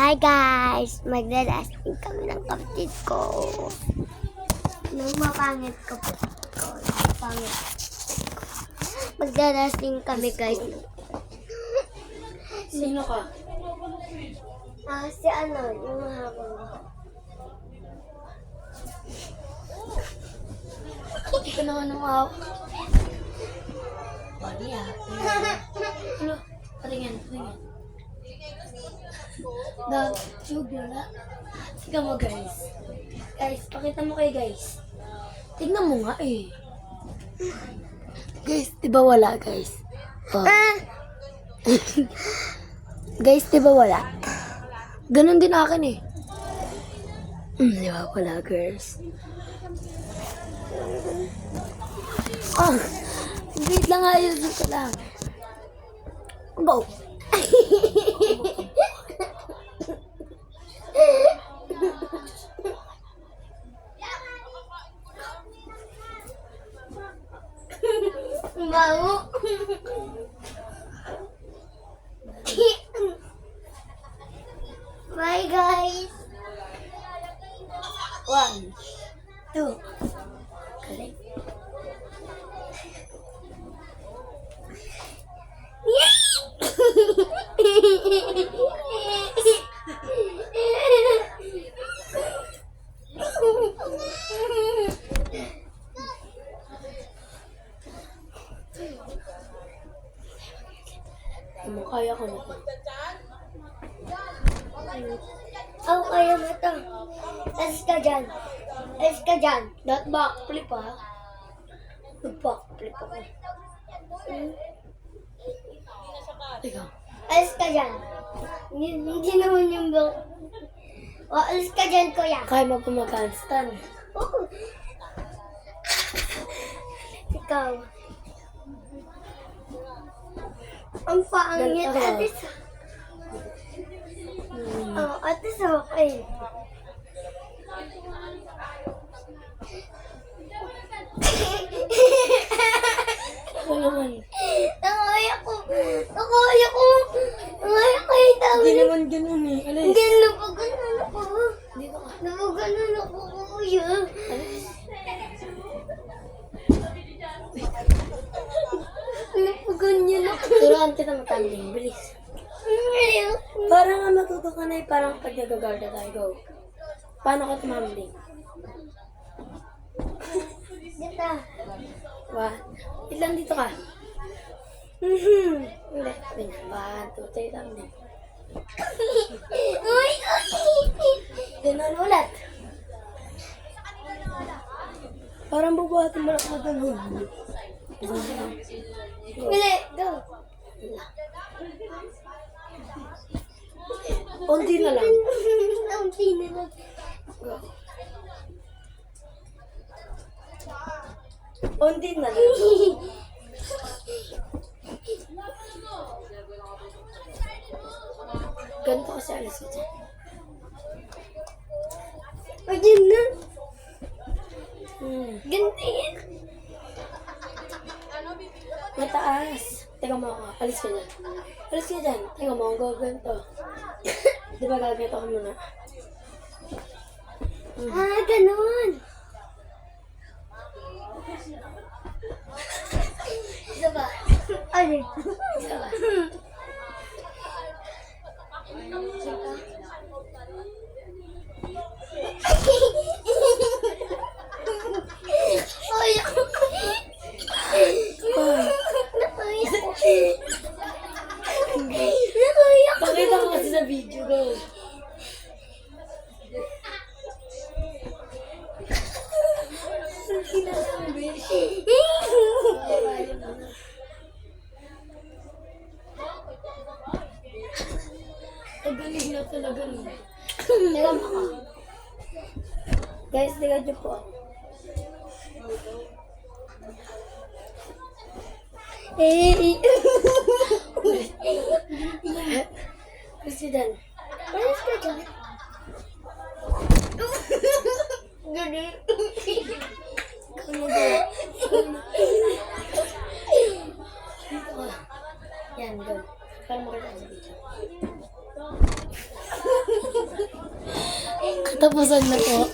Hi guys! Maglalasting kami ng kapatid ko. Nung mapangit ko po. Mapangit. Maglalasting kami guys. Sino ka? Si ano, yung mahabang. Hindi ka naman umawak. Bali Ano? Patingin. Tube na. Tignan mo guys. Guys, pakita mo kay guys. Tignan mo nga eh. Guys, di ba wala guys? Oh. Guys, di ba wala? Ganon din akin eh. Di ba wala girls? Oh, wait lang, ayusin ko lang. Go! Bango. Bye guys. 1, 2. Galing. Kaya ko na to. Oh, kaya mo ito. Alis ka dyan. Alis ka dyan. Not backflip ha. Mag-backflip ako. Ikaw. Alis ka dyan. Hindi naman yung back. Oh, alis ka dyan, kuya. Kaya mo pa mag-handstand. Oh. Ikaw. Ang pangit. Ganito. Atis. Oh, atis okay. Ako naman. Nakaya ko. Nakaya ko. Nakaya ko yung tawag. Hindi naman ganun eh. Alis. Hindi, napaganon ako. Dito ka. Napaganon ako, kuya. Napaganyan ako. Turuan kita matanding. Bilis. Parang nga matuto ka na eh. Parang pag nag-guarda tayo. Go. Paano ka tumambling? Dito. Ilan dito ka? Hindi. Ganyan. 1, 2, 3, tumbling. Uy! Ganun ulit. Parang bubuhatin mo lang ako doon. Hindi, go. Unti na lang. Unti na lang. Go. Unti na lang. Ganito kasi alis ko dyan. Ayun na. Ganito yan. Mataas. Teka mo ako. Alis ka dyan. Alis ka dyan. Teka mo, ang gaganto. Di ba gaganto ka muna? Ganun. Isa ba? Ano? Isa ba? Ay, ako. Nakaya ko. Nakaya ko. Pakita mo kasi sa video, go. Tagaling na talaga no. Teka mo ako. Guys, tingnan niyo po. President. Alis ka dyan. Ganun. Ano ba? Yan, go. Para makita sa video. Katapusan na po.